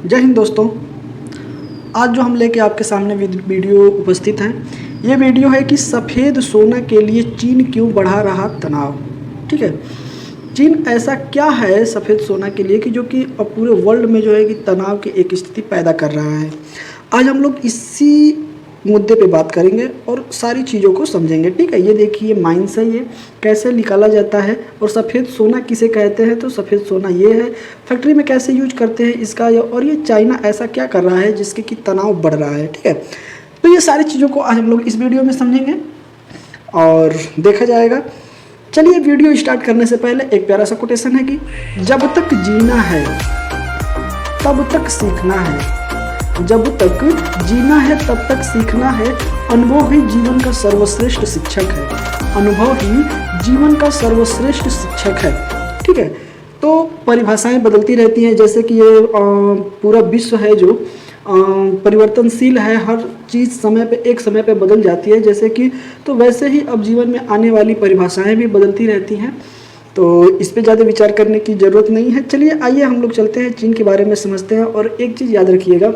जय हिंद दोस्तों। आज जो हम लेके आपके सामने वीडियो उपस्थित हैं, ये वीडियो है कि सफ़ेद सोना के लिए चीन क्यों बढ़ा रहा तनाव। ठीक है, चीन ऐसा क्या है सफ़ेद सोना के लिए कि जो कि अब पूरे वर्ल्ड में जो है कि तनाव की एक स्थिति पैदा कर रहा है। आज हम लोग इसी मुद्दे पे बात करेंगे और सारी चीज़ों को समझेंगे। ठीक है, ये देखिए माइंस है, ये कैसे निकाला जाता है और सफ़ेद सोना किसे कहते हैं। तो सफ़ेद सोना ये है, फैक्ट्री में कैसे यूज करते हैं इसका, और ये चाइना ऐसा क्या कर रहा है जिसके कि तनाव बढ़ रहा है। ठीक है, तो ये सारी चीज़ों को आज हम लोग इस वीडियो में समझेंगे और देखा जाएगा। चलिए, वीडियो स्टार्ट करने से पहले एक प्यारा सा कोटेशन है कि जब तक जीना है तब तक सीखना है, जब तक जीना है तब तक सीखना है, अनुभव ही जीवन का सर्वश्रेष्ठ शिक्षक है, अनुभव ही जीवन का सर्वश्रेष्ठ शिक्षक है। ठीक है, तो परिभाषाएं बदलती रहती हैं, जैसे कि ये पूरा विश्व है जो परिवर्तनशील है, हर चीज़ एक समय पे बदल जाती है जैसे कि, तो वैसे ही अब जीवन में आने वाली परिभाषाएं भी बदलती रहती हैं, तो इस पे ज़्यादा विचार करने की ज़रूरत नहीं है। चलिए आइए हम लोग चलते हैं, चीन के बारे में समझते हैं। और एक चीज़ याद रखिएगा,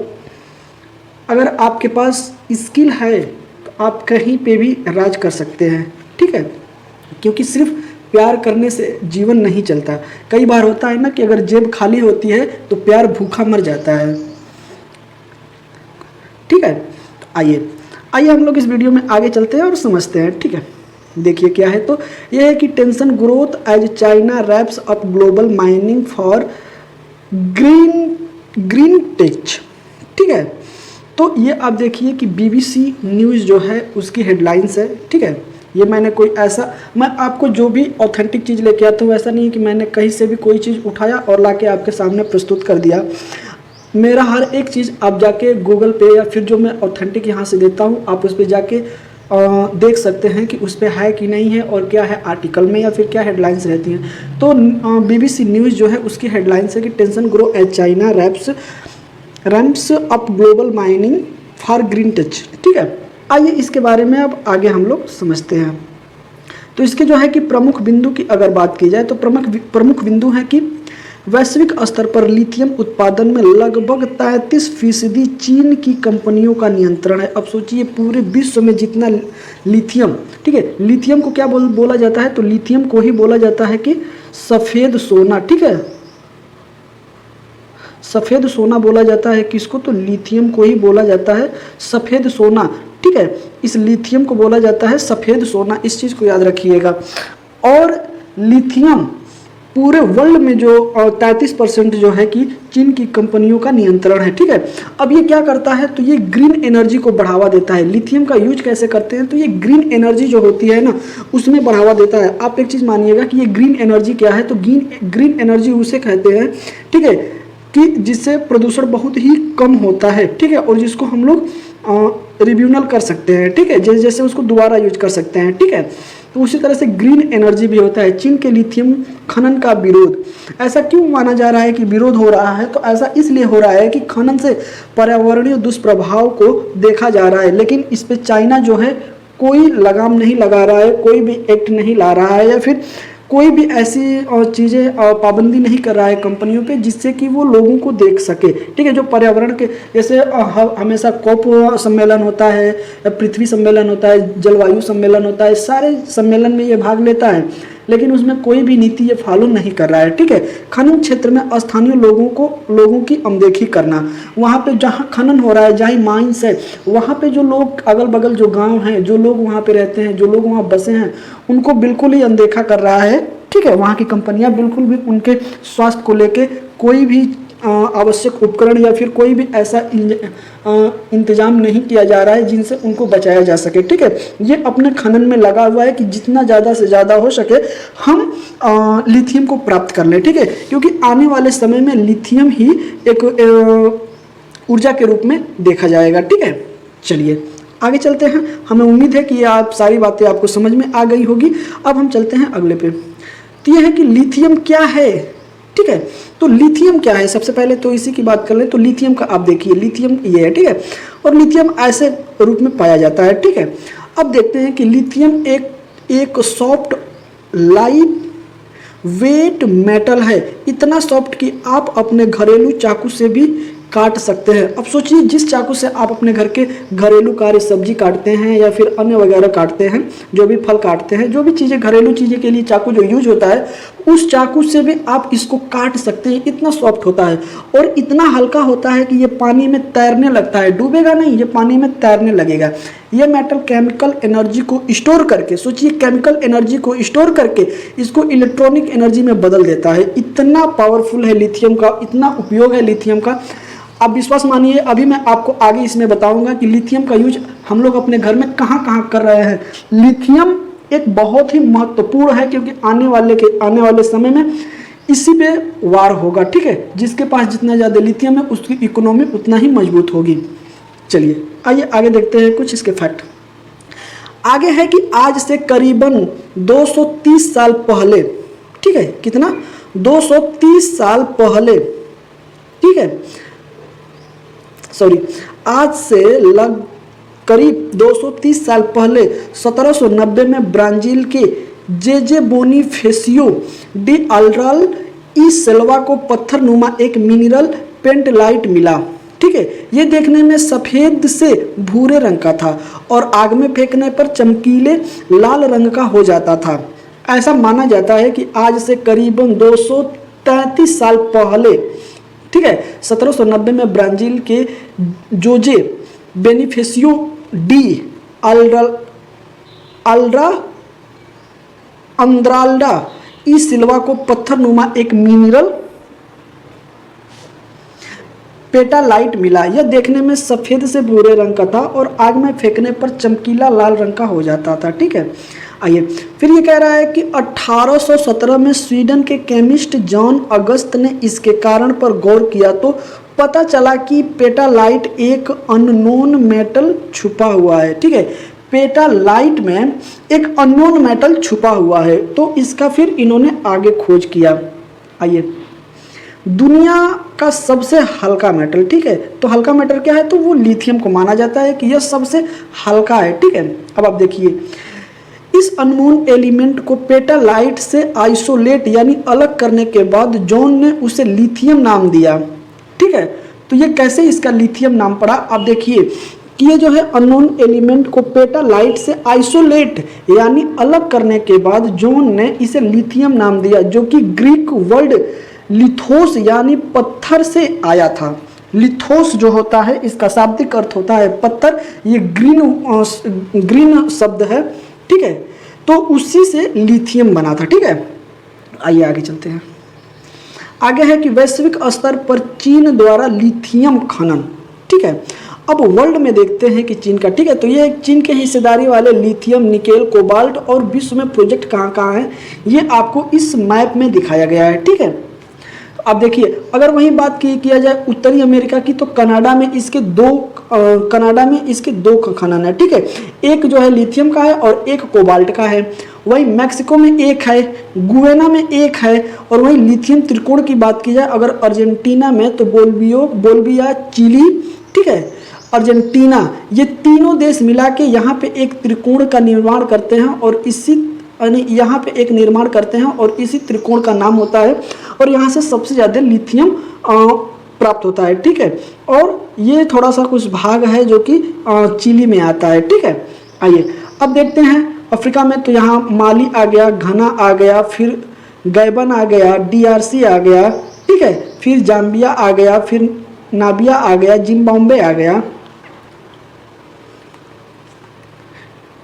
अगर आपके पास स्किल है तो आप कहीं पे भी राज कर सकते हैं। ठीक है, क्योंकि सिर्फ प्यार करने से जीवन नहीं चलता। कई बार होता है ना कि अगर जेब खाली होती है तो प्यार भूखा मर जाता है। ठीक है, तो आइए हम लोग इस वीडियो में आगे चलते हैं और समझते हैं। ठीक है, देखिए क्या है, तो ये है कि tension growth as China wraps up global mining for green tech. ठीक है, तो ये आप देखिए कि BBC न्यूज़ जो है उसकी हेडलाइंस है। ठीक है, ये मैंने कोई ऐसा, मैं आपको जो भी ऑथेंटिक चीज़ लेके आता हूँ, ऐसा नहीं है कि मैंने कहीं से भी कोई चीज़ उठाया और लाके आपके सामने प्रस्तुत कर दिया। मेरा हर एक चीज़ आप जाके गूगल पे या फिर जो मैं ऑथेंटिक यहाँ से देता हूँ, आप उस पर जाके देख सकते हैं कि उस पर है कि नहीं है और क्या है आर्टिकल में या फिर क्या हेडलाइंस रहती हैं। तो BBC न्यूज़ जो है उसकी हेडलाइंस है कि tension grow as China ramps up global mining for green tech. ठीक है, आइए इसके बारे में अब आगे हम लोग समझते हैं। तो इसके जो है कि प्रमुख बिंदु की अगर बात की जाए तो प्रमुख बिंदु है कि वैश्विक स्तर पर लिथियम उत्पादन में लगभग 33% चीन की कंपनियों का नियंत्रण है। अब सोचिए पूरे विश्व में जितना लिथियम, ठीक है, लिथियम को क्या बोला जाता है, तो लिथियम को ही बोला जाता है कि सफ़ेद सोना। ठीक है, सफ़ेद सोना बोला जाता है किसको, तो लिथियम को ही बोला जाता है सफ़ेद सोना। ठीक है, इस लिथियम को बोला जाता है सफ़ेद सोना, इस चीज़ को याद रखिएगा। और लिथियम पूरे वर्ल्ड में जो 33% जो है कि चीन की कंपनियों का नियंत्रण है। ठीक है, अब ये क्या करता है, तो ये ग्रीन एनर्जी को बढ़ावा देता है। लिथियम का यूज कैसे करते हैं, तो ये ग्रीन एनर्जी जो होती है ना उसमें बढ़ावा देता है। आप एक चीज़ मानिएगा कि ये ग्रीन एनर्जी क्या है, तो ग्रीन एनर्जी उसे कहते हैं, ठीक है, कि जिससे प्रदूषण बहुत ही कम होता है। ठीक है, और जिसको हम लोग रिन्यूएबल कर सकते हैं। ठीक है, जैसे जैसे उसको दोबारा यूज कर सकते हैं। ठीक है, तो उसी तरह से ग्रीन एनर्जी भी होता है। चीन के लिथियम खनन का विरोध, ऐसा क्यों माना जा रहा है कि विरोध हो रहा है, तो ऐसा इसलिए हो रहा है कि खनन से पर्यावरणीय दुष्प्रभाव को देखा जा रहा है, लेकिन इस पर चाइना जो है कोई लगाम नहीं लगा रहा है, कोई भी एक्ट नहीं ला रहा है, या फिर कोई भी ऐसी चीज़ें पाबंदी नहीं कर रहा है कंपनियों पे जिससे कि वो लोगों को देख सके। ठीक है, जो पर्यावरण के जैसे हमेशा कॉप सम्मेलन होता है, पृथ्वी सम्मेलन होता है, जलवायु सम्मेलन होता है, सारे सम्मेलन में ये भाग लेता है, लेकिन उसमें कोई भी नीति ये फॉलो नहीं कर रहा है। ठीक है, खनन क्षेत्र में स्थानीय लोगों की अनदेखी करना, वहाँ पे जहाँ खनन हो रहा है, जहाँ माइंस है, वहाँ पे जो लोग अगल बगल जो गांव हैं, जो लोग वहाँ पे रहते हैं, जो लोग वहाँ बसे हैं, उनको बिल्कुल ही अनदेखा कर रहा है। ठीक है, वहाँ की कंपनियाँ बिल्कुल भी उनके स्वास्थ्य को लेके कोई भी आवश्यक उपकरण या फिर कोई भी ऐसा इंतजाम नहीं किया जा रहा है जिनसे उनको बचाया जा सके। ठीक है, ये अपने खनन में लगा हुआ है कि जितना ज़्यादा से ज़्यादा हो सके हम लिथियम को प्राप्त कर लें। ठीक है, क्योंकि आने वाले समय में लिथियम ही एक ऊर्जा के रूप में देखा जाएगा। ठीक है, चलिए आगे चलते हैं। हमें उम्मीद है कि ये आप सारी बातें आपको समझ में आ गई होगी। अब हम चलते हैं अगले पे। तो ये है कि लिथियम क्या है। ठीक है, तो लिथियम क्या है, सबसे पहले तो इसी की बात कर ले। तो लिथियम का आप देखिए, लिथियम ये है। ठीक है, और लिथियम ऐसे रूप में पाया जाता है। ठीक है, अब देखते हैं कि लिथियम एक सॉफ्ट लाइट वेट मेटल है, इतना सॉफ्ट कि आप अपने घरेलू चाकू से भी काट सकते हैं। अब सोचिए जिस चाकू से आप अपने घर के घरेलू कार्य, सब्जी काटते हैं या फिर अन्य वगैरह काटते हैं, जो भी फल काटते हैं, जो भी चीज़ें घरेलू चीज़ें के लिए चाकू जो यूज होता है, उस चाकू से भी आप इसको काट सकते हैं। इतना सॉफ्ट होता है और इतना हल्का होता है कि ये पानी में तैरने लगता है, डूबेगा नहीं, ये पानी में तैरने लगेगा। ये मेटल केमिकल एनर्जी को स्टोर करके, सोचिए केमिकल एनर्जी को स्टोर करके इसको इलेक्ट्रॉनिक एनर्जी में बदल देता है। इतना पावरफुल है लिथियम का, इतना उपयोग है लिथियम का। आप विश्वास मानिए, अभी मैं आपको आगे इसमें बताऊंगा कि लिथियम का यूज हम लोग अपने घर में कहाँ कहाँ कर रहे हैं। लिथियम एक बहुत ही महत्वपूर्ण है, क्योंकि आने वाले समय में इसी पे वार होगा, ठीक है। जिसके पास जितना ज़्यादा लिथियम है उसकी इकोनॉमी उतना ही मजबूत होगी। चलिए आइए आगे देखते हैं कुछ इसके फैक्ट। आगे है कि आज से करीबन 230 साल पहले, ठीक है, कितना 230 साल पहले, ठीक है, सॉरी, आज से करीब 230 साल पहले 1790 में ब्राजील के जे बोनीफेसियो डी अल्वाल ई सिल्वा को पत्थर नुमा एक मिनरल पेंटलाइट मिला, ठीक है। ये देखने में सफ़ेद से भूरे रंग का था और आग में फेंकने पर चमकीले लाल रंग का हो जाता था। ऐसा माना जाता है कि आज से करीबन 233 साल पहले, ठीक है, 1790 में ब्राज़ील के जोजे बेनिफेसियो डी अंद्राल्डा ई सिल्वा को पत्थर नुमा एक मिनरल पेटालाइट मिला। यह देखने में सफ़ेद से भूरे रंग का था और आग में फेंकने पर चमकीला लाल रंग का हो जाता था, ठीक है। आइए फिर ये कह रहा है कि 1817 में स्वीडन के केमिस्ट जॉन अगस्त ने इसके कारण पर गौर किया तो पता चला कि पेटालाइट एक अननोन मेटल छुपा हुआ है, ठीक है। पेटालाइट में एक अननोन मेटल छुपा हुआ है, तो इसका फिर इन्होंने आगे खोज किया। आइए, दुनिया का सबसे हल्का मेटल, ठीक है, तो हल्का मेटल क्या है, तो वो लिथियम को माना जाता है कि यह सबसे हल्का है, ठीक है। अब आप देखिए, इस अननोन एलिमेंट को पेटालाइट से आइसोलेट यानी अलग करने के बाद जॉन ने उसे लिथियम नाम दिया, ठीक है। तो ये कैसे इसका लिथियम नाम पड़ा, आप देखिए कि ये जो है अननोन एलिमेंट को पेटालाइट से आइसोलेट यानी अलग करने के बाद जॉन ने इसे लिथियम नाम दिया, जो कि ग्रीक वर्ड लिथोस यानी पत्थर से आया था। लिथोस जो होता है इसका शाब्दिक अर्थ होता है पत्थर, ये ग्रीन शब्द है, ठीक है। तो उसी से लिथियम बना था, ठीक है। आइए आगे चलते हैं। आगे है कि वैश्विक स्तर पर चीन द्वारा लिथियम खनन, ठीक है। अब वर्ल्ड में देखते हैं कि चीन का, ठीक है, तो ये चीन के हिस्सेदारी वाले लिथियम, निकेल, कोबाल्ट और विश्व में प्रोजेक्ट कहाँ कहाँ हैं, ये आपको इस मैप में दिखाया गया है, ठीक है। अब देखिए, अगर वहीं बात किया जाए उत्तरी अमेरिका की, तो कनाडा में इसके दो खनन है, ठीक है। एक जो है लिथियम का है और एक कोबाल्ट का है। वहीं मैक्सिको में एक है, गुयाना में एक है, और वहीं लिथियम त्रिकोण की बात की जाए अगर अर्जेंटीना में, तो बोल्विया, चिली, ठीक है, अर्जेंटीना, ये तीनों देश मिला के यहाँ पे एक त्रिकोण का निर्माण करते हैं और यहाँ पे एक निर्माण करते हैं और इसी त्रिकोण का नाम होता है, और यहाँ से सबसे ज़्यादा लिथियम प्राप्त होता है, ठीक है। और ये थोड़ा सा कुछ भाग है जो कि चिली में आता है, ठीक है। आइए अब देखते हैं अफ्रीका में, तो यहाँ माली आ गया, घना आ गया, फिर गैबन आ गया, DRC आ गया, ठीक है, फिर जाम्बिया आ गया, फिर नाबिया आ गया, जिम्बाब्वे आ गया,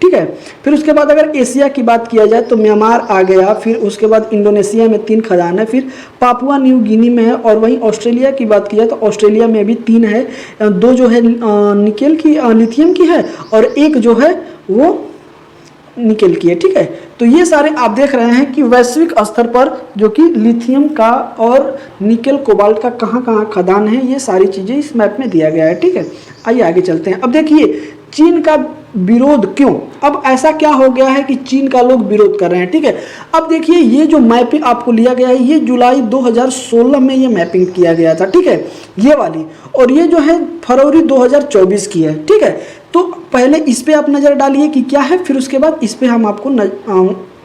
ठीक है। फिर उसके बाद अगर एशिया की बात किया जाए तो म्यांमार आ गया, फिर उसके बाद इंडोनेशिया में 3 खदान है, फिर पापुआ न्यू गिनी में है, और वहीं ऑस्ट्रेलिया की बात की जाए तो ऑस्ट्रेलिया में भी 3 है, 2 जो है निकेल की, लिथियम की है, और एक जो है वो निकेल की है, ठीक है। तो ये सारे आप देख रहे हैं कि वैश्विक स्तर पर जो कि लिथियम का और निकेल कोबाल्ट का कहाँ कहाँ खदान है, ये सारी चीज़ें इस मैप में दिया गया है, ठीक है। आइए आगे चलते हैं। अब देखिए चीन का विरोध क्यों, अब ऐसा क्या हो गया है कि चीन का लोग विरोध कर रहे हैं, ठीक है। अब देखिए ये जो मैपिंग आपको लिया गया है, ये जुलाई 2016 में ये मैपिंग किया गया था, ठीक है, ये वाली, और ये जो है फरवरी 2024 की है, ठीक है। तो पहले इस पे आप नज़र डालिए कि क्या है, फिर उसके बाद इस पे हम आपको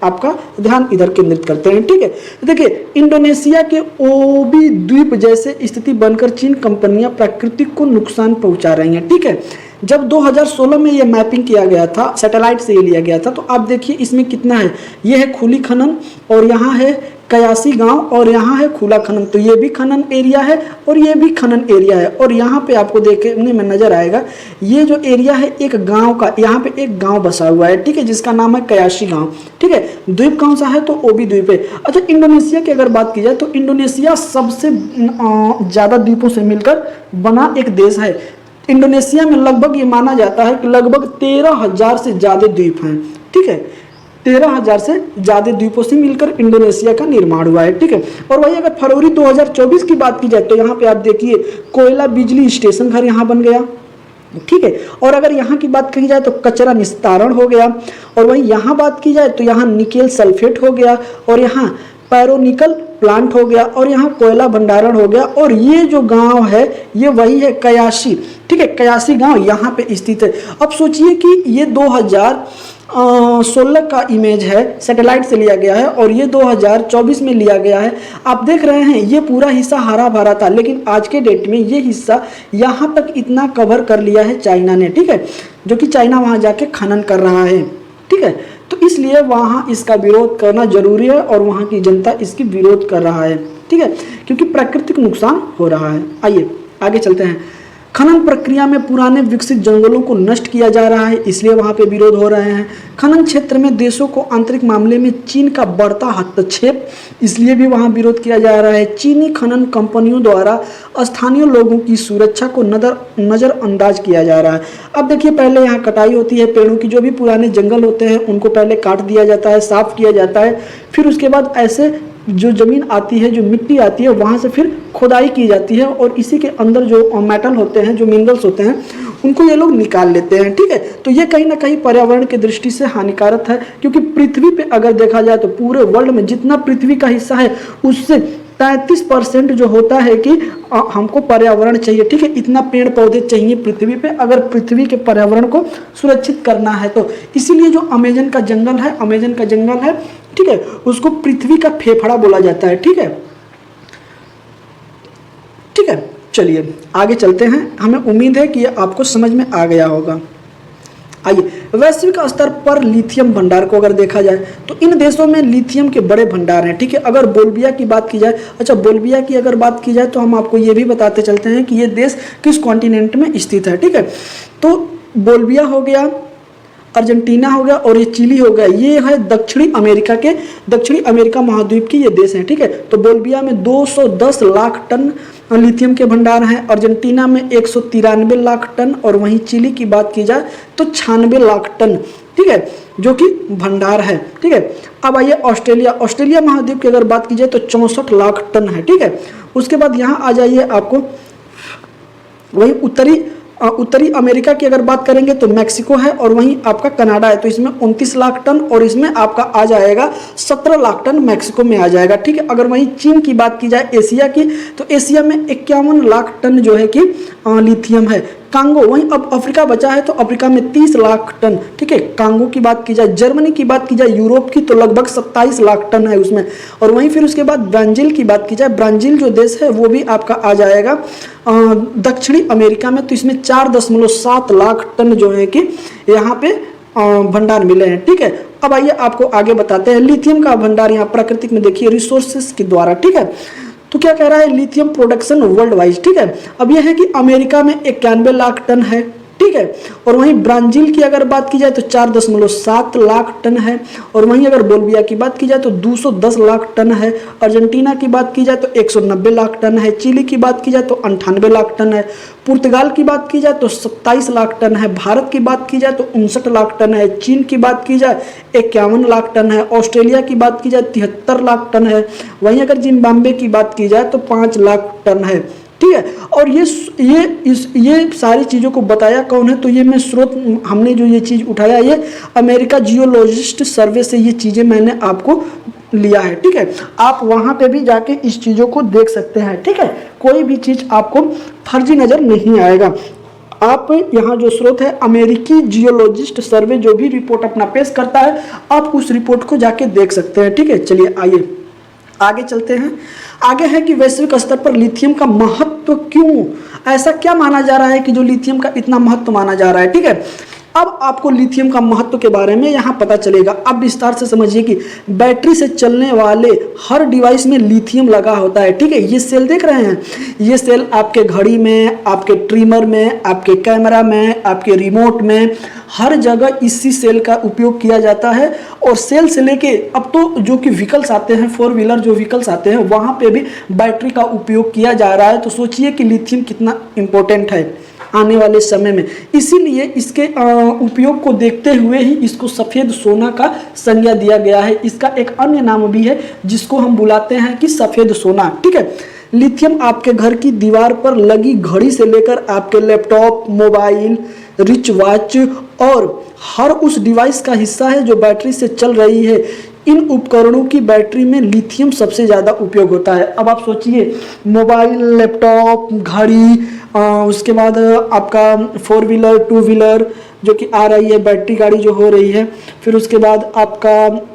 आपका ध्यान इधर केंद्रित करते हैं। ठीक है, देखिए इंडोनेशिया के ओबी द्वीप जैसे स्थिति बनकर चीन कंपनियां प्राकृतिक को नुकसान पहुंचा रही हैं। ठीक है, जब 2016 में ये मैपिंग किया गया था, सैटेलाइट से ये लिया गया था, तो आप देखिए इसमें कितना है, ये है खुली खनन और यहाँ है कयासी गांव और यहाँ है खुला खनन, तो ये भी खनन एरिया है और ये भी खनन एरिया है। और यहाँ पे आपको देखने में नजर आएगा ये जो एरिया है एक गांव का, यहाँ पे एक गांव बसा हुआ है। ठीक है, जिसका नाम है कयासी गांव। ठीक है, द्वीप कौन सा है, तो ओबी द्वीप है। अच्छा, इंडोनेशिया की अगर बात की जाए तो इंडोनेशिया सबसे ज़्यादा द्वीपों से मिलकर बना एक देश है। इंडोनेशिया में लगभग ये माना जाता है कि लगभग 13,000 से ज़्यादा द्वीप हैं। ठीक है, 13,000 से ज़्यादा द्वीपों से मिलकर इंडोनेशिया का निर्माण हुआ है। ठीक है, और वही अगर फरवरी 2024 की बात की जाए तो यहाँ पे आप देखिए कोयला बिजली स्टेशन घर यहाँ बन गया। ठीक है, और अगर यहाँ की बात की जाए तो कचरा निस्तारण हो गया, और वहीं यहाँ बात की जाए तो यहाँ निकेल सल्फेट हो गया, और यहाँ पैरोनिकल प्लांट हो गया, और यहाँ कोयला भंडारण हो गया। और ये जो गांव है ये वही है कयासी। ठीक है, कयासी गांव यहाँ पे स्थित है। अब सोचिए कि ये 2016 का इमेज है, सैटेलाइट से लिया गया है, और ये 2024 में लिया गया है। आप देख रहे हैं ये पूरा हिस्सा हरा भरा था, लेकिन आज के डेट में ये हिस्सा यहाँ तक इतना कवर कर लिया है चाइना ने। ठीक है, जो कि चाइना वहाँ जाके खनन कर रहा है। ठीक है, तो इसलिए वहाँ इसका विरोध करना जरूरी है और वहाँ की जनता इसकी विरोध कर रहा है। ठीक है, क्योंकि प्राकृतिक नुकसान हो रहा है। आइए आगे चलते हैं। खनन प्रक्रिया में पुराने विकसित जंगलों को नष्ट किया जा रहा है, इसलिए वहाँ पे विरोध हो रहे हैं। खनन क्षेत्र में देशों को आंतरिक मामले में चीन का बढ़ता हस्तक्षेप, इसलिए भी वहाँ विरोध किया जा रहा है। चीनी खनन कंपनियों द्वारा स्थानीय लोगों की सुरक्षा को नज़रअंदाज किया जा रहा है। अब देखिए पहले यहाँ कटाई होती है पेड़ों की, जो भी पुराने जंगल होते हैं उनको पहले काट दिया जाता है, साफ किया जाता है, फिर उसके बाद ऐसे जो ज़मीन आती है, जो मिट्टी आती है, वहाँ से फिर खुदाई की जाती है और इसी के अंदर जो मेटल होते हैं, जो मिनरल्स होते हैं, उनको ये लोग निकाल लेते हैं। ठीक है, तो ये कहीं ना कहीं पर्यावरण की दृष्टि से हानिकारक है, क्योंकि पृथ्वी पे अगर देखा जाए तो पूरे वर्ल्ड में जितना पृथ्वी का हिस्सा है उससे 33% जो होता है कि हमको पर्यावरण चाहिए। ठीक है, इतना पेड़ पौधे चाहिए पृथ्वी पे अगर पृथ्वी के पर्यावरण को सुरक्षित करना है तो। इसीलिए जो अमेजन का जंगल है, अमेजन का जंगल है, ठीक है, उसको पृथ्वी का फेफड़ा बोला जाता है। ठीक है, ठीक है, चलिए आगे चलते हैं। हमें उम्मीद है कि ये आपको समझ में आ गया होगा। आइए, वैश्विक स्तर पर लिथियम भंडार को अगर देखा जाए तो इन देशों में लिथियम के बड़े भंडार हैं। ठीक है, अगर बोल्विया की बात की जाए, अच्छा बोल्विया की अगर बात की जाए तो हम आपको ये भी बताते चलते हैं कि ये देश किस कॉन्टिनेंट में स्थित है। ठीक है, तो बोल्विया हो गया, अर्जेंटीना हो गया और ये चिली हो गया, ये है दक्षिणी अमेरिका महाद्वीप के ये देश हैं। ठीक है, तो बोल्विया में 210 लाख टन लिथियम के भंडार हैं, अर्जेंटीना में 193 लाख टन, और वहीं चिली की बात की जाए तो 96 लाख टन। ठीक है, जो कि भंडार है। ठीक है, अब आइए ऑस्ट्रेलिया महाद्वीप की अगर बात की जाए तो 64 लाख टन है। ठीक है, उसके बाद यहाँ आ जाइए आपको वही उत्तरी अमेरिका की अगर बात करेंगे तो मैक्सिको है, और वहीं आपका कनाडा है, तो इसमें 29 लाख टन और इसमें आपका आ जाएगा 17 लाख टन मैक्सिको में आ जाएगा। ठीक है, अगर वहीं चीन की बात की जाए एशिया की तो एशिया में 51 लाख टन जो है कि लिथियम है। कांगो, वहीं अब अफ्रीका बचा है तो अफ्रीका में 30 लाख टन। ठीक है, कांगो की बात की जाए, जर्मनी की बात की जाए, यूरोप की, तो लगभग 27 लाख टन है उसमें। और वहीं फिर उसके बाद ब्राज़ील की बात की जाए, ब्राज़ील जो देश है वो भी आपका आ जाएगा दक्षिणी अमेरिका में, तो इसमें 4.7 लाख टन जो है कि यहाँ पे भंडार मिले हैं। ठीक है, अब आइए आपको आगे बताते हैं लिथियम का भंडार यहाँ प्राकृतिक में देखिए रिसोर्सेस के द्वारा। ठीक है, तो क्या कह रहा है, लिथियम प्रोडक्शन वर्ल्ड वाइज। ठीक है, अब यह है कि अमेरिका में 91 लाख टन है। ठीक है, और वहीं ब्राज़ील की अगर बात की जाए तो 4.7 लाख टन है, और वहीं अगर बोल्विया की बात की जाए तो 210 लाख टन है, अर्जेंटीना की बात की जाए तो 190 लाख टन है, चिली की बात की जाए तो 98 लाख टन है, पुर्तगाल की बात की जाए तो 27 लाख टन है, भारत की बात की जाए तो 59 लाख टन है, चीन की बात की जाए 51 लाख टन है, ऑस्ट्रेलिया की बात की जाए 73 लाख टन है, वहीं अगर जिम्बाब्वे की बात की जाए तो 5 लाख टन है। ठीक है, और ये सारी चीज़ों को बताया कौन है, तो ये मैं स्रोत हमने जो ये चीज़ उठाया ये अमेरिका जियोलॉजिस्ट सर्वे से ये चीज़ें मैंने आपको लिया है। ठीक है, आप वहाँ पे भी जाके इस चीज़ों को देख सकते हैं। ठीक है, कोई भी चीज़ आपको फर्जी नज़र नहीं आएगा। आप यहाँ जो स्रोत है अमेरिकी जियोलॉजिस्ट सर्वे जो भी रिपोर्ट अपना पेश करता है, आप उस रिपोर्ट को जाके देख सकते हैं। ठीक है, चलिए आइए आगे चलते हैं। आगे है कि वैश्विक स्तर पर लिथियम का महत्व क्यों, ऐसा क्या माना जा रहा है कि जो लिथियम का इतना महत्व माना जा रहा है। ठीक है, अब आपको लिथियम का महत्व के बारे में यहाँ पता चलेगा। अब विस्तार से समझिए कि बैटरी से चलने वाले हर डिवाइस में लिथियम लगा होता है। ठीक है, ये सेल देख रहे हैं, ये सेल आपके घड़ी में, आपके ट्रिमर में, आपके कैमरा में, आपके रिमोट में, हर जगह इसी सेल का उपयोग किया जाता है। और सेल से लेके अब तो जो कि व्हीकल्स आते हैं, 4 व्हीलर जो व्हीकल्स आते हैं, वहाँ पे भी बैटरी का उपयोग किया जा रहा है। तो सोचिए कि लिथियम कितना इम्पोर्टेंट है आने वाले समय में। इसीलिए इसके उपयोग को देखते हुए ही इसको सफ़ेद सोना का संज्ञा दिया गया है। इसका एक अन्य नाम भी है जिसको हम बुलाते हैं कि सफ़ेद सोना। ठीक है, लिथियम आपके घर की दीवार पर लगी घड़ी से लेकर आपके लैपटॉप, मोबाइल, रिच वॉच और हर उस डिवाइस का हिस्सा है जो बैटरी से चल रही है। इन उपकरणों की बैटरी में लिथियम सबसे ज़्यादा उपयोग होता है। अब आप सोचिए, मोबाइल, लैपटॉप, घड़ी, उसके बाद आपका 4 व्हीलर, 2 व्हीलर जो कि आ रही है, बैटरी गाड़ी जो हो रही है, फिर उसके बाद आपका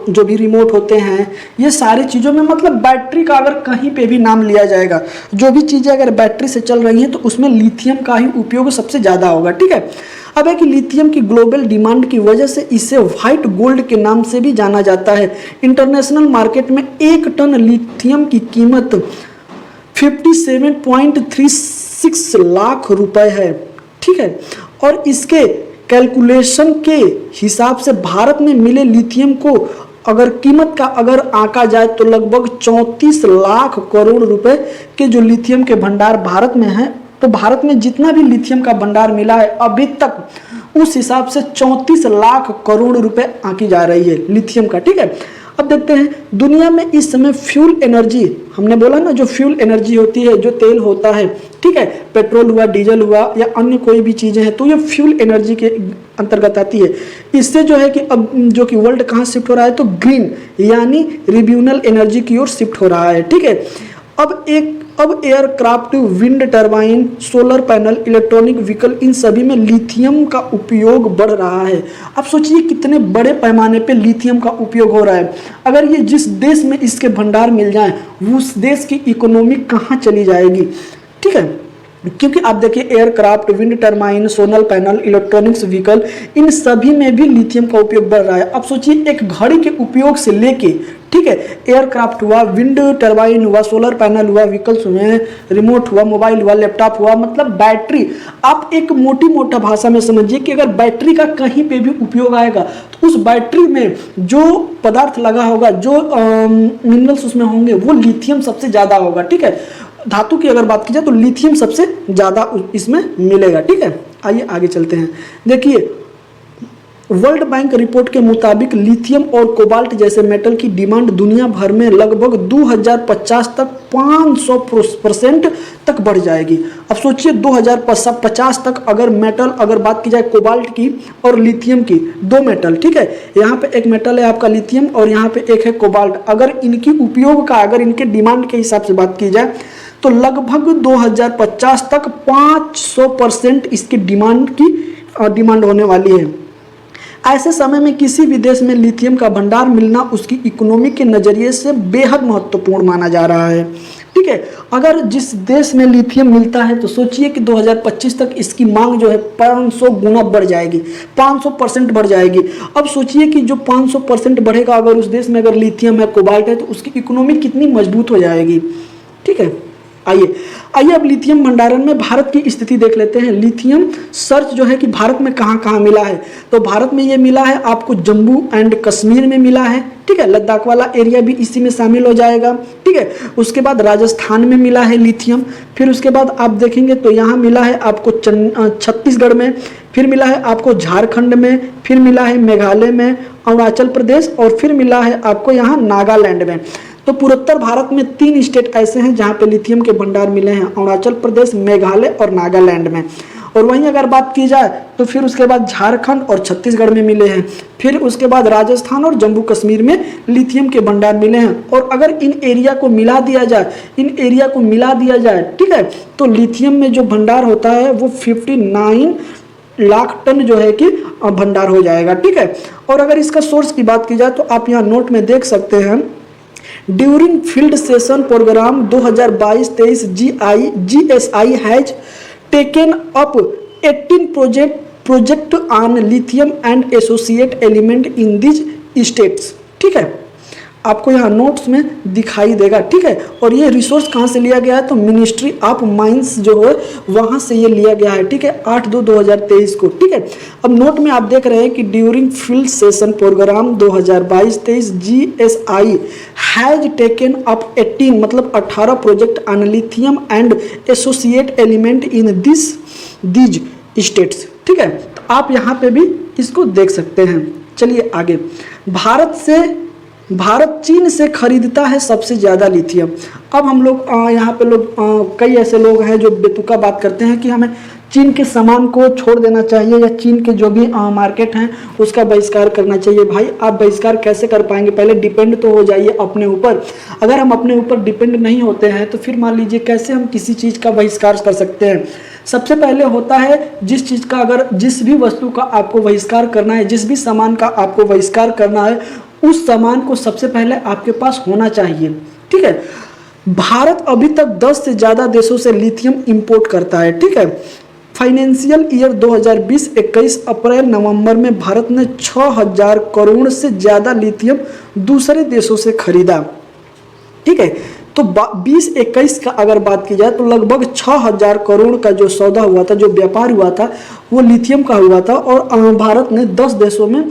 जो भी रिमोट होते हैं, ये सारी चीज़ों में मतलब बैटरी का अगर कहीं पे भी नाम लिया जाएगा, जो भी चीज़ें अगर बैटरी से चल रही हैं तो उसमें लिथियम का ही उपयोग सबसे ज़्यादा होगा। ठीक है, अब है कि लिथियम की ग्लोबल डिमांड की वजह से इसे व्हाइट गोल्ड के नाम से भी जाना जाता है। इंटरनेशनल मार्केट में 1 टन लिथियम की कीमत 57.36 लाख रुपए है। ठीक है, और इसके कैलकुलेशन के हिसाब से भारत में मिले लिथियम को अगर कीमत का अगर आंका जाए तो लगभग 34 लाख करोड़ रुपए के जो लिथियम के भंडार भारत में हैं। तो भारत में जितना भी लिथियम का भंडार मिला है अभी तक, उस हिसाब से 34 लाख करोड़ रुपए आंकी जा रही है लिथियम का। ठीक है, अब देखते हैं दुनिया में इस समय फ्यूल एनर्जी, हमने बोला ना जो फ्यूल एनर्जी होती है, जो तेल होता है, ठीक है, पेट्रोल हुआ, डीजल हुआ या अन्य कोई भी चीज़ें हैं, तो ये फ्यूल एनर्जी के अंतर्गत आती है। इससे जो है कि अब जो कि वर्ल्ड कहाँ शिफ्ट हो रहा है, तो ग्रीन यानी रिन्यूएबल एनर्जी की ओर शिफ्ट हो रहा है। ठीक है, अब aircraft, wind turbine, solar panel, electronic vehicle, इन सभी में लिथियम का उपयोग बढ़ रहा है। अब सोचिए कितने बड़े पैमाने पे लिथियम का उपयोग हो रहा है। अगर ये जिस देश में इसके भंडार मिल जाएं, उस देश की इकोनॉमी कहाँ चली जाएगी। ठीक है, क्योंकि आप देखिए aircraft, wind turbine, solar panel, electronics vehicle, इन सभी में भी लिथियम का उपयोग बढ़ रहा है। अब सोचिए एक घड़ी के उपयोग से लेके, ठीक है, एयरक्राफ्ट हुआ, विंड टरबाइन हुआ, सोलर पैनल हुआ, व्हीकल्स हुए, रिमोट हुआ, मोबाइल हुआ, लैपटॉप हुआ, मतलब बैटरी। आप एक मोटा भाषा में समझिए कि अगर बैटरी का कहीं पे भी उपयोग आएगा तो उस बैटरी में जो पदार्थ लगा होगा, जो मिनरल्स उसमें होंगे, वो लिथियम सबसे ज़्यादा होगा। ठीक है, धातु की अगर बात की जाए तो लिथियम सबसे ज़्यादा इसमें मिलेगा। ठीक है, आइए आगे चलते हैं। देखिए वर्ल्ड बैंक रिपोर्ट के मुताबिक लिथियम और कोबाल्ट जैसे मेटल की डिमांड दुनिया भर में लगभग 2050 तक 500% तक बढ़ जाएगी। अब सोचिए 2050 तक अगर मेटल, अगर बात की जाए कोबाल्ट की और लिथियम की, 2 मेटल, ठीक है, यहाँ पे एक मेटल है आपका लिथियम और यहाँ पे एक है कोबाल्ट, अगर इनकी उपयोग का, अगर इनके डिमांड के हिसाब से बात की जाए तो लगभग 2050 तक 500% इसकी डिमांड होने वाली है। ऐसे समय में किसी भी देश में लिथियम का भंडार मिलना उसकी इकोनॉमी के नज़रिए से बेहद महत्वपूर्ण माना जा रहा है। ठीक है, अगर जिस देश में लिथियम मिलता है तो सोचिए कि 2025 तक इसकी मांग जो है 500 गुना बढ़ जाएगी, 500% बढ़ जाएगी। अब सोचिए कि जो 500% बढ़ेगा, अगर उस देश में अगर लिथियम है, कोबाल्ट है, तो उसकी इकोनॉमी कितनी मजबूत हो जाएगी। ठीक है, आइए अब लिथियम भंडारण में भारत की स्थिति देख लेते हैं। लिथियम सर्च जो है कि भारत में कहाँ कहाँ मिला है, तो भारत में ये मिला है आपको जम्मू एंड कश्मीर में मिला है। ठीक है, लद्दाख वाला एरिया भी इसी में शामिल हो जाएगा। ठीक है, उसके बाद राजस्थान में मिला है लिथियम, फिर उसके बाद आप देखेंगे तो यहाँ मिला है आपको छत्तीसगढ़ में, फिर मिला है आपको झारखंड में, फिर मिला है मेघालय में, अरुणाचल प्रदेश और फिर मिला है आपको यहाँ नागालैंड में। तो पूर्वोत्तर भारत में 3 स्टेट ऐसे हैं जहाँ पे लिथियम के भंडार मिले हैं, अरुणाचल प्रदेश, मेघालय और नागालैंड में। और वहीं अगर बात की जाए तो फिर उसके बाद झारखंड और छत्तीसगढ़ में मिले हैं, फिर उसके बाद राजस्थान और जम्मू कश्मीर में लिथियम के भंडार मिले हैं। और अगर इन एरिया को मिला दिया जाए, ठीक है, तो लिथियम में जो भंडार होता है वो 59 लाख टन जो है कि भंडार हो जाएगा, ठीक है। और अगर इसका सोर्स की बात की जाए तो आप यहाँ नोट में देख सकते हैं, during field session program 2022-23 GSI has taken up 18 project on lithium and associate element in this states, ठीक है, आपको यहाँ नोट्स में दिखाई देगा, ठीक है। और ये रिसोर्स कहाँ से लिया गया है, तो मिनिस्ट्री ऑफ माइंस जो है वहाँ से ये लिया गया है, ठीक है, 8/2/2023 को, ठीक है। अब नोट में आप देख रहे हैं कि during field session program 2022-23 GSI has taken up 18 मतलब 18 project on lithium and associate element in these states, ठीक है। तो आप यहाँ पे भी इसको देख सकते हैं। चलिए आगे, भारत चीन से खरीदता है सबसे ज़्यादा लिथियम। अब हम लोग यहाँ पे कई ऐसे लोग हैं जो बेतुका बात करते हैं कि हमें चीन के सामान को छोड़ देना चाहिए या चीन के जो भी मार्केट हैं उसका बहिष्कार करना चाहिए। भाई आप बहिष्कार कैसे कर पाएंगे, पहले डिपेंड तो हो जाइए अपने ऊपर। अगर हम अपने ऊपर डिपेंड नहीं होते हैं तो फिर मान लीजिए कैसे हम किसी चीज़ का बहिष्कार कर सकते हैं। सबसे पहले होता है जिस चीज़ का, अगर जिस भी वस्तु का आपको बहिष्कार करना है, जिस भी सामान का आपको बहिष्कार करना है, उस सामान को सबसे पहले आपके पास होना चाहिए, ठीक है। भारत अभी तक 10 से ज़्यादा देशों से लिथियम इंपोर्ट करता है, ठीक है। फाइनेंशियल ईयर 2020-21 अप्रैल नवंबर में भारत ने 6000 करोड़ से ज़्यादा लिथियम दूसरे देशों से खरीदा, ठीक है। तो 20-21 का अगर बात की जाए तो लगभग 6000 करोड़ का जो सौदा हुआ था, जो व्यापार हुआ था, वो लिथियम का हुआ था और भारत ने 10 देशों में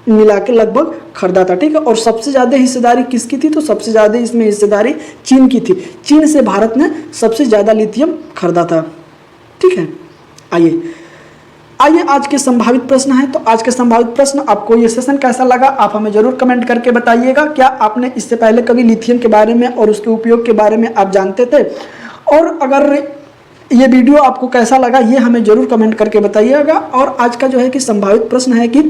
मिला के लगभग खरीदा था, ठीक है। और सबसे ज़्यादा हिस्सेदारी किसकी थी, तो सबसे ज़्यादा इसमें हिस्सेदारी चीन की थी। चीन से भारत ने सबसे ज़्यादा लिथियम खरीदा था, ठीक है। आइए आज के संभावित प्रश्न है। तो आज के संभावित प्रश्न, आपको ये सेशन कैसा लगा आप हमें जरूर कमेंट करके बताइएगा। क्या आपने इससे पहले कभी लिथियम के बारे में और उसके उपयोग के बारे में आप जानते थे, और अगर ये वीडियो आपको कैसा लगा ये हमें जरूर कमेंट करके बताइएगा। और आज का जो है कि संभावित प्रश्न है कि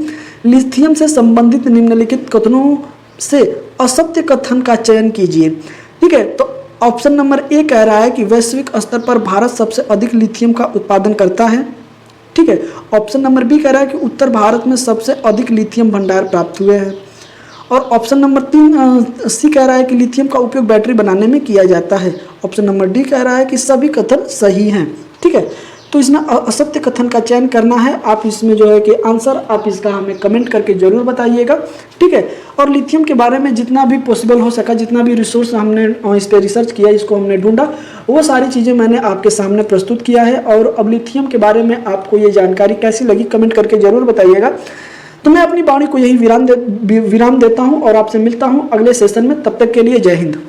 लिथियम से संबंधित निम्नलिखित कथनों से असत्य कथन का चयन कीजिए, ठीक है। तो ऑप्शन नंबर ए कह रहा है कि वैश्विक स्तर पर भारत सबसे अधिक लिथियम का उत्पादन करता है, ठीक है। ऑप्शन नंबर बी कह रहा है कि उत्तर भारत में सबसे अधिक लिथियम भंडार प्राप्त हुए हैं। और ऑप्शन नंबर 3 सी कह रहा है कि लिथियम का उपयोग बैटरी बनाने में किया जाता है। ऑप्शन नंबर डी कह रहा है कि सभी कथन सही हैं, ठीक है। तो इसमें असत्य कथन का चयन करना है। आप इसमें जो है कि आंसर आप इसका हमें कमेंट करके जरूर बताइएगा, ठीक है। और लिथियम के बारे में जितना भी पॉसिबल हो सका, जितना भी रिसोर्स हमने इस पर रिसर्च किया, इसको हमने ढूंढा, वो सारी चीज़ें मैंने आपके सामने प्रस्तुत किया है। और अब लिथियम के बारे में आपको ये जानकारी कैसी लगी कमेंट करके जरूर बताइएगा। तो मैं अपनी वाणी को यही विराम देता हूँ और आपसे मिलता हूँ अगले सेशन में। तब तक के लिए जय हिंद।